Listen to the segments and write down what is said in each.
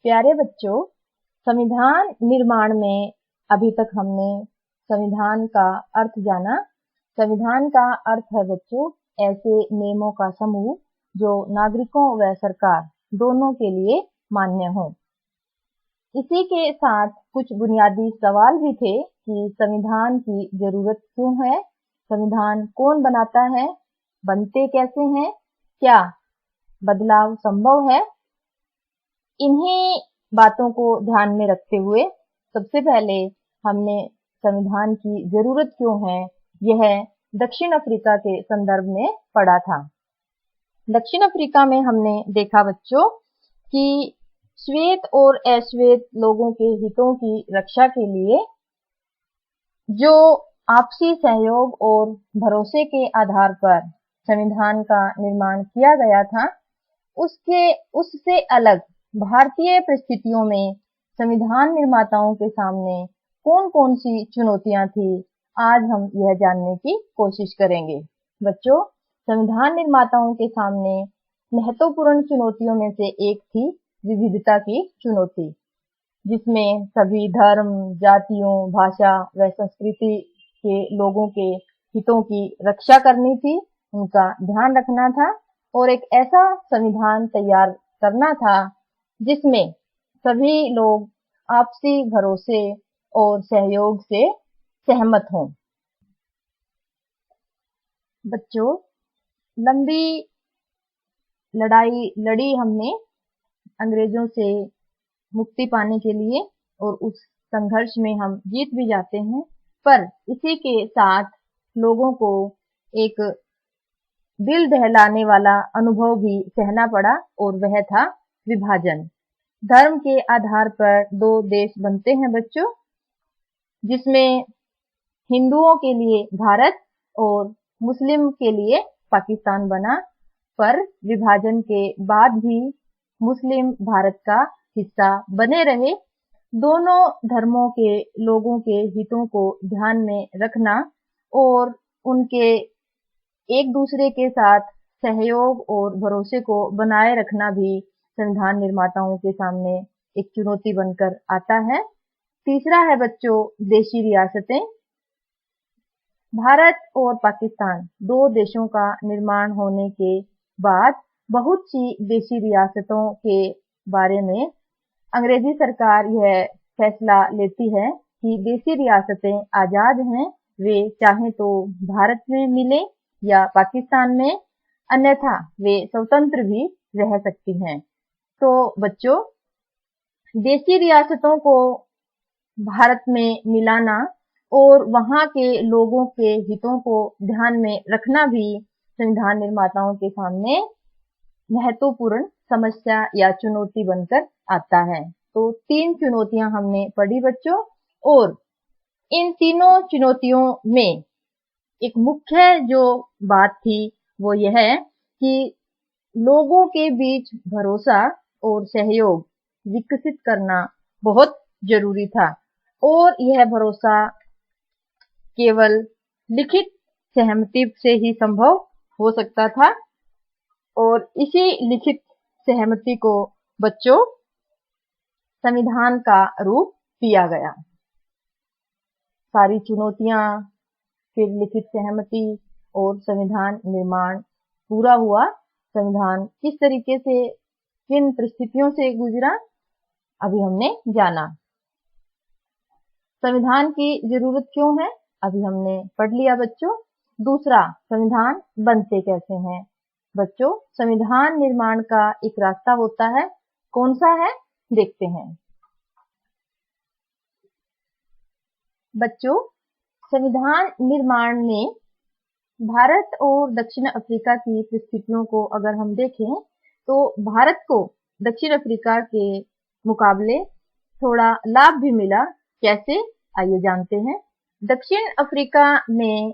प्यारे बच्चों, संविधान निर्माण में अभी तक हमने संविधान का अर्थ जाना। संविधान का अर्थ है बच्चों ऐसे नियमों का समूह जो नागरिकों व सरकार दोनों के लिए मान्य हो। इसी के साथ कुछ बुनियादी सवाल भी थे कि संविधान की जरूरत क्यों है, संविधान कौन बनाता है, बनते कैसे हैं, क्या बदलाव संभव है। इन्हीं बातों को ध्यान में रखते हुए सबसे पहले हमने संविधान की जरूरत क्यों है यह दक्षिण अफ्रीका के संदर्भ में पढ़ा था। दक्षिण अफ्रीका में हमने देखा बच्चों कि श्वेत और अश्वेत लोगों के हितों की रक्षा के लिए जो आपसी सहयोग और भरोसे के आधार पर संविधान का निर्माण किया गया था, उससे अलग भारतीय परिस्थितियों में संविधान निर्माताओं के सामने कौन कौन सी चुनौतियां थी, आज हम यह जानने की कोशिश करेंगे। बच्चों, संविधान निर्माताओं के सामने महत्वपूर्ण चुनौतियों में से एक थी विविधता की चुनौती, जिसमें सभी धर्म, जातियों, भाषा व संस्कृति के लोगों के हितों की रक्षा करनी थी, उनका ध्यान रखना था और एक ऐसा संविधान तैयार करना था जिसमें सभी लोग आपसी भरोसे और सहयोग से सहमत हों। बच्चों, लंबी लड़ाई लड़ी हमने अंग्रेजों से मुक्ति पाने के लिए और उस संघर्ष में हम जीत भी जाते हैं, पर इसी के साथ लोगों को एक दिल दहलाने वाला अनुभव भी सहना पड़ा और वह था विभाजन। धर्म के आधार पर दो देश बनते हैं बच्चों, जिसमें हिंदुओं के लिए भारत और मुस्लिम के लिए पाकिस्तान बना, पर विभाजन के बाद भी मुस्लिम भारत का हिस्सा बने रहे। दोनों धर्मों के लोगों के हितों को ध्यान में रखना और उनके एक दूसरे के साथ सहयोग और भरोसे को बनाए रखना भी संविधान निर्माताओं के सामने एक चुनौती बनकर आता है। तीसरा है बच्चों देशी रियासतें। भारत और पाकिस्तान दो देशों का निर्माण होने के बाद बहुत सी देशी रियासतों के बारे में अंग्रेजी सरकार यह फैसला लेती है कि देशी रियासतें आजाद हैं, वे चाहे तो भारत में मिले या पाकिस्तान में, अन्यथा वे स्वतंत्र भी रह सकती हैं। तो बच्चों, देशी रियासतों को भारत में मिलाना और वहां के लोगों के हितों को ध्यान में रखना भी संविधान निर्माताओं के सामने महत्वपूर्ण समस्या या चुनौती बनकर आता है। तो तीन चुनौतियां हमने पढ़ी बच्चों, और इन तीनों चुनौतियों में एक मुख्य जो बात थी वो यह है कि लोगों के बीच भरोसा और सहयोग विकसित करना बहुत जरूरी था, और यह भरोसा केवल लिखित सहमति से ही संभव हो सकता था, और इसी लिखित सहमति को बच्चों संविधान का रूप दिया गया। सारी चुनौतियां, फिर लिखित सहमति और संविधान निर्माण पूरा हुआ। संविधान किस तरीके से, किन परिस्थितियों से गुजरा, अभी हमने जाना। संविधान की जरूरत क्यों है, अभी हमने पढ़ लिया बच्चों। दूसरा, संविधान बनते कैसे हैं। बच्चों, संविधान निर्माण का एक रास्ता होता है, कौन सा है, देखते हैं। बच्चों, संविधान निर्माण में भारत और दक्षिण अफ्रीका की परिस्थितियों को अगर हम देखें तो भारत को दक्षिण अफ्रीका के मुकाबले थोड़ा लाभ भी मिला। कैसे, आइए जानते हैं। दक्षिण अफ्रीका में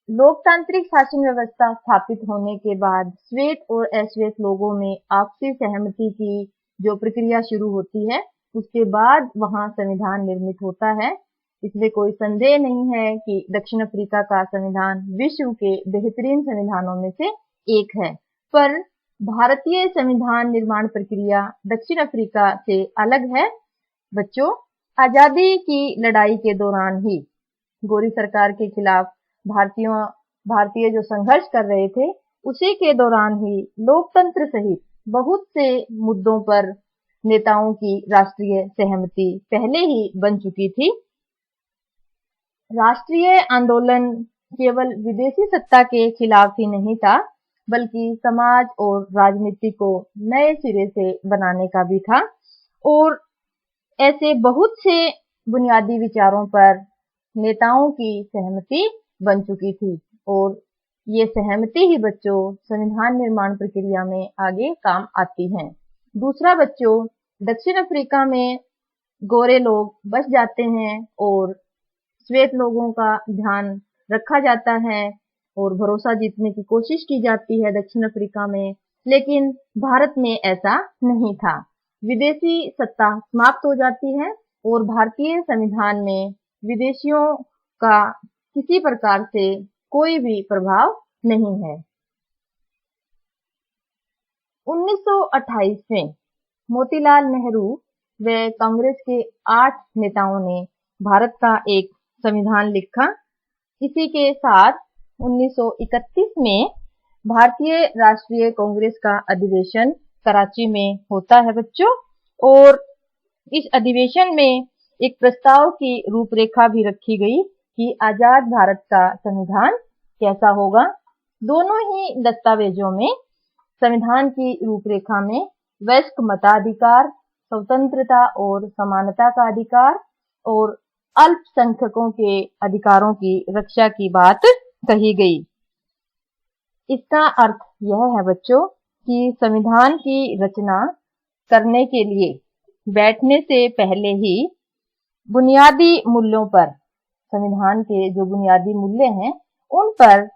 लोकतांत्रिक शासन व्यवस्था स्थापित होने के बाद श्वेत और अश्वेत लोगों में आपसी सहमति की जो प्रक्रिया शुरू होती है, उसके बाद वहां संविधान निर्मित होता है। इसमें कोई संदेह नहीं है कि दक्षिण अफ्रीका का संविधान विश्व के बेहतरीन संविधानों में से एक है, पर भारतीय संविधान निर्माण प्रक्रिया दक्षिण अफ्रीका से अलग है। बच्चों, आजादी की लड़ाई के दौरान ही गोरी सरकार के खिलाफ भारतीय जो संघर्ष कर रहे थे, उसी के दौरान ही लोकतंत्र सहित बहुत से मुद्दों पर नेताओं की राष्ट्रीय सहमति पहले ही बन चुकी थी। राष्ट्रीय आंदोलन केवल विदेशी सत्ता के खिलाफ ही नहीं था, बल्कि समाज और राजनीति को नए सिरे से बनाने का भी था। और ऐसे बहुत से बुनियादी विचारों पर नेताओं की सहमति बन चुकी थी और ये सहमति ही बच्चों संविधान निर्माण प्रक्रिया में आगे काम आती है। दूसरा बच्चों, दक्षिण अफ्रीका में गोरे लोग बस जाते हैं और श्वेत लोगों का ध्यान रखा जाता है और भरोसा जीतने की कोशिश की जाती है दक्षिण अफ्रीका में, लेकिन भारत में ऐसा नहीं था। विदेशी सत्ता समाप्त हो जाती है और भारतीय संविधान में विदेशियों का किसी प्रकार से कोई भी प्रभाव नहीं है। 1928 में मोतीलाल नेहरू व कांग्रेस के 8 नेताओं ने भारत का एक संविधान लिखा। इसी के साथ 1931 में भारतीय राष्ट्रीय कांग्रेस का अधिवेशन कराची में होता है बच्चों, और इस अधिवेशन में एक प्रस्ताव की रूपरेखा भी रखी गई कि आजाद भारत का संविधान कैसा होगा। दोनों ही दस्तावेजों में संविधान की रूपरेखा में वयस्क मताधिकार, स्वतंत्रता और समानता का अधिकार और अल्पसंख्यकों के अधिकारों की रक्षा की बात कही गई। इसका अर्थ यह है बच्चों कि संविधान की रचना करने के लिए बैठने से पहले ही बुनियादी मूल्यों पर, संविधान के जो बुनियादी मूल्य हैं उन पर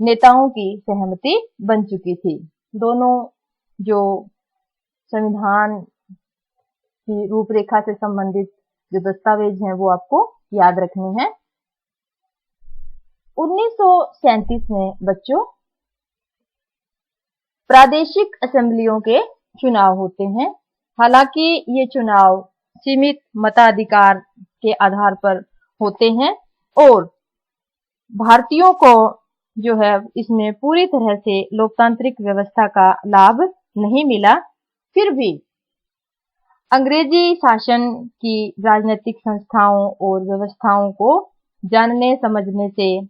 नेताओं की सहमति बन चुकी थी। दोनों जो संविधान की रूपरेखा से संबंधित जो दस्तावेज हैं वो आपको याद रखने हैं। 1937 में बच्चों प्रादेशिक असेंबलियों के चुनाव होते हैं। हालांकि ये चुनाव सीमित मताधिकार के आधार पर होते हैं और भारतीयों को जो है इसमें पूरी तरह से लोकतांत्रिक व्यवस्था का लाभ नहीं मिला। फिर भी अंग्रेजी शासन की राजनीतिक संस्थाओं और व्यवस्थाओं को जानने समझने से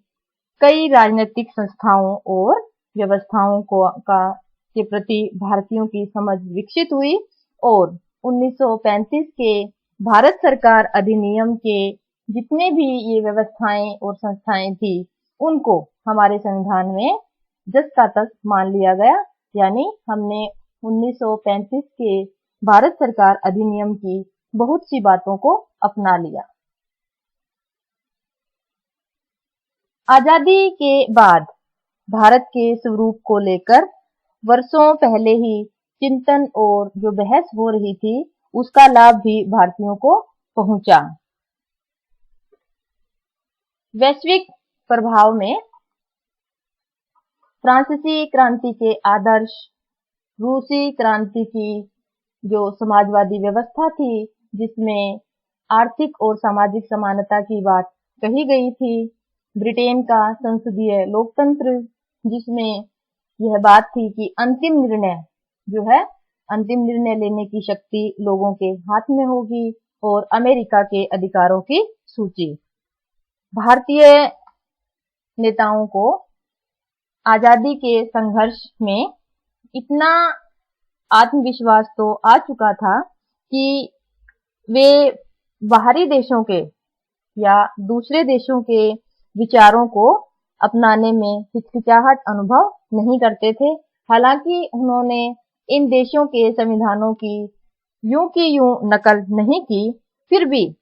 कई राजनीतिक संस्थाओं और व्यवस्थाओं के प्रति भारतीयों की समझ विकसित हुई और 1935 के भारत सरकार अधिनियम के जितने भी ये व्यवस्थाएं और संस्थाएं थी उनको हमारे संविधान में जस का तस मान लिया गया। यानी हमने 1935 के भारत सरकार अधिनियम की बहुत सी बातों को अपना लिया। आजादी के बाद भारत के स्वरूप को लेकर वर्षों पहले ही चिंतन और जो बहस हो रही थी उसका लाभ भी भारतीयों को पहुंचा। वैश्विक प्रभाव में फ्रांसीसी क्रांति के आदर्श, रूसी क्रांति की जो समाजवादी व्यवस्था थी जिसमें आर्थिक और सामाजिक समानता की बात कही गई थी, ब्रिटेन का संसदीय लोकतंत्र जिसमें यह बात थी कि अंतिम निर्णय लेने की शक्ति लोगों के हाथ में होगी, और अमेरिका के अधिकारों की सूची। भारतीय नेताओं को आजादी के संघर्ष में इतना आत्मविश्वास तो आ चुका था कि वे बाहरी देशों के या दूसरे देशों के विचारों को अपनाने में हिचकिचाहट अनुभव नहीं करते थे। हालांकि उन्होंने इन देशों के संविधानों की यूं नकल नहीं की, फिर भी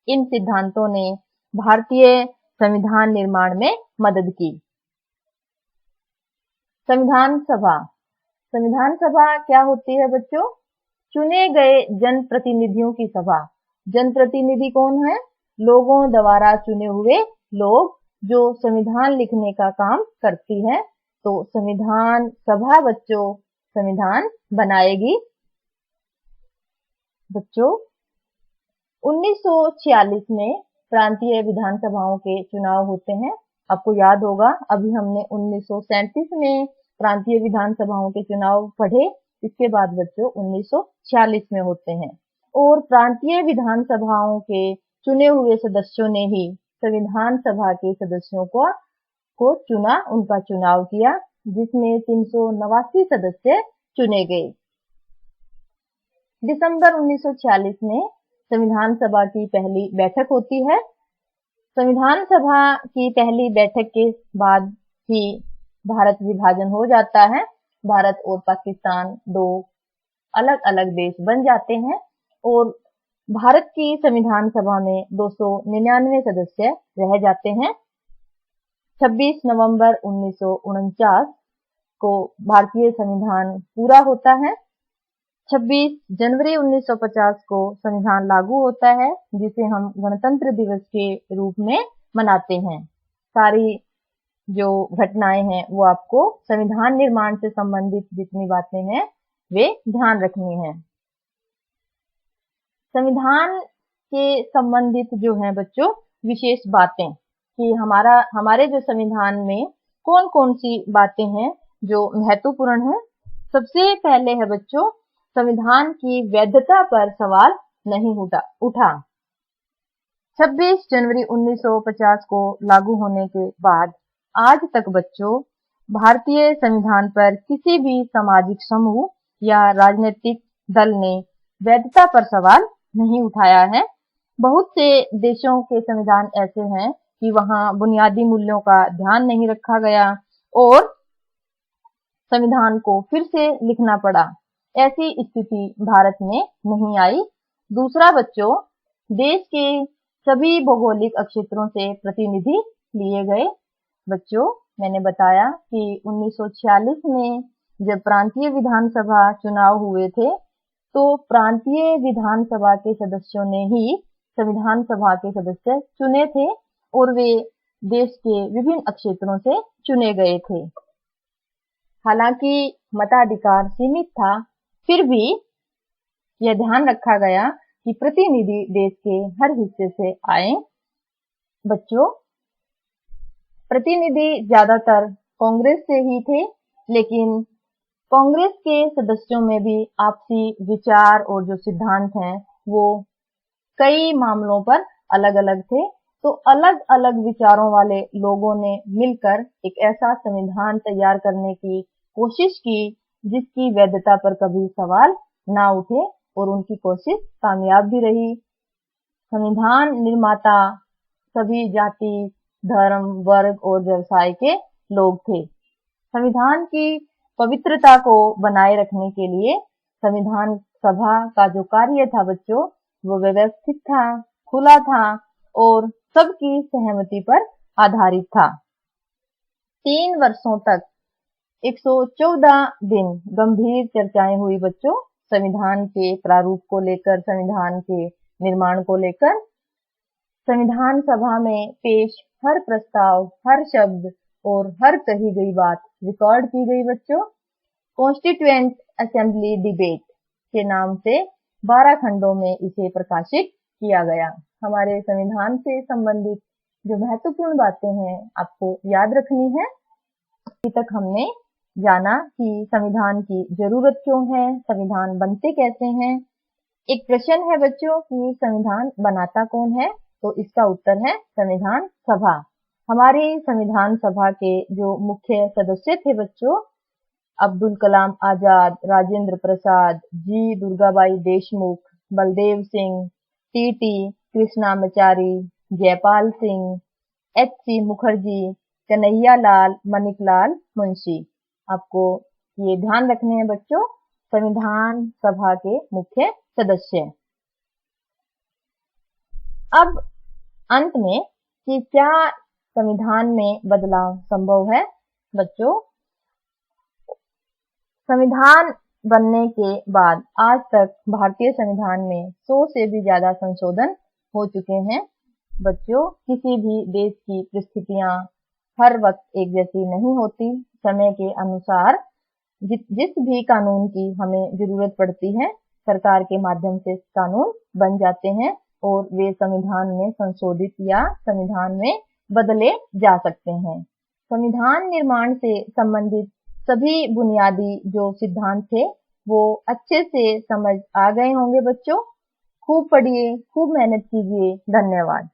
इन सिद्धांतों ने भारतीय संविधान निर्माण में मदद की। संविधान सभा क्या होती है बच्चों? चुने गए जनप्रतिनिधियों की सभा। जनप्रतिनिधि कौन है? लोगों द्वारा चुने हुए लोग जो संविधान लिखने का काम करती है। तो संविधान सभा बच्चों संविधान बनाएगी। बच्चों 1946 में प्रांतीय विधानसभाओं के चुनाव होते हैं। आपको याद होगा अभी हमने 1937 में प्रांतीय विधानसभाओं के चुनाव पढ़े, इसके बाद बच्चों 1946 में होते हैं। और प्रांतीय विधानसभाओं के चुने हुए सदस्यों ने ही संविधान सभा के सदस्यों को चुना, उनका चुनाव किया, जिसमें 389 सदस्य चुने गए। दिसंबर 1946 में संविधान सभा की पहली बैठक होती है। संविधान सभा की पहली बैठक के बाद ही भारत विभाजन हो जाता है। भारत और पाकिस्तान दो अलग अलग देश बन जाते हैं और भारत की संविधान सभा में 299 सदस्य रह जाते हैं। 26 नवंबर 1949 को भारतीय संविधान पूरा होता है। 26 जनवरी 1950 को संविधान लागू होता है, जिसे हम गणतंत्र दिवस के रूप में मनाते हैं। सारी जो घटनाएं हैं वो आपको संविधान निर्माण से संबंधित जितनी बातें हैं वे ध्यान रखनी है। संविधान के संबंधित जो है बच्चों विशेष बातें कि हमारे जो संविधान में कौन कौन सी बातें हैं जो महत्वपूर्ण है। सबसे पहले है बच्चों, संविधान की वैधता पर सवाल नहीं उठा। 26 जनवरी 1950 को लागू होने के बाद आज तक बच्चों भारतीय संविधान पर किसी भी सामाजिक समूह या राजनीतिक दल ने वैधता पर सवाल नहीं उठाया है। बहुत से देशों के संविधान ऐसे हैं कि वहां बुनियादी मूल्यों का ध्यान नहीं रखा गया और संविधान को फिर से लिखना पड़ा। ऐसी स्थिति भारत में नहीं आई। दूसरा बच्चों, देश के सभी भौगोलिक क्षेत्रों से प्रतिनिधि लिए गए। बच्चों मैंने बताया कि 1946 में जब प्रांतीय विधानसभा चुनाव हुए थे तो प्रांतीय विधानसभा के सदस्यों ने ही संविधान सभा के सदस्य चुने थे और वे देश के विभिन्न क्षेत्रों से चुने गए थे। हालांकि मताधिकार सीमित था, फिर भी यह ध्यान रखा गया कि प्रतिनिधि देश के हर हिस्से से आए। बच्चों प्रतिनिधि ज्यादातर कांग्रेस से ही थे, लेकिन कांग्रेस के सदस्यों में भी आपसी विचार और जो सिद्धांत हैं वो कई मामलों पर अलग अलग थे। तो अलग अलग विचारों वाले लोगों ने मिलकर एक ऐसा संविधान तैयार करने की कोशिश की जिसकी वैधता पर कभी सवाल ना उठे और उनकी कोशिश कामयाब भी रही। संविधान निर्माता सभी जाति, धर्म, वर्ग और व्यवसाय के लोग थे। संविधान की पवित्रता को बनाए रखने के लिए संविधान सभा का जो कार्य था बच्चों वो व्यवस्थित था, खुला था और सबकी सहमति पर आधारित था। 3 वर्षों तक 114 दिन गंभीर चर्चाएं हुई बच्चों संविधान के प्रारूप को लेकर, संविधान के निर्माण को लेकर। संविधान सभा में पेश हर प्रस्ताव, हर शब्द और हर कही गई बात रिकॉर्ड की गई बच्चों। कॉन्स्टिट्यूएंट असेंबली डिबेट के नाम से 12 खंडों में इसे प्रकाशित किया गया। हमारे संविधान से संबंधित जो महत्वपूर्ण बातें हैं आपको याद रखनी है। अभी तक हमने जाना कि संविधान की जरूरत क्यों है, संविधान बनते कैसे हैं। एक प्रश्न है बच्चों कि संविधान बनाता कौन है, तो इसका उत्तर है संविधान सभा। हमारी संविधान सभा के जो मुख्य सदस्य थे बच्चों, अब्दुल कलाम आजाद, राजेंद्र प्रसाद, जी दुर्गाबाई देशमुख, बलदेव सिंह, टी कृष्णामाचारी, जयपाल सिंह, एच.सी. मुखर्जी, कन्हैया लाल, मणिकलाल मुंशी। आपको ये ध्यान रखने हैं बच्चों संविधान सभा के मुख्य सदस्य। अब अंत में कि क्या संविधान में बदलाव संभव है। बच्चों संविधान बनने के बाद आज तक भारतीय संविधान में 100 से भी ज्यादा संशोधन हो चुके हैं। बच्चों किसी भी देश की परिस्थितियां हर वक्त एक जैसी नहीं होती। समय के अनुसार जिस भी कानून की हमें जरूरत पड़ती है, सरकार के माध्यम से कानून बन जाते हैं और वे संविधान में संशोधित या संविधान में बदले जा सकते हैं। संविधान निर्माण से संबंधित सभी बुनियादी जो सिद्धांत थे वो अच्छे से समझ आ गए होंगे बच्चों। खूब पढ़िए, खूब मेहनत कीजिए। धन्यवाद।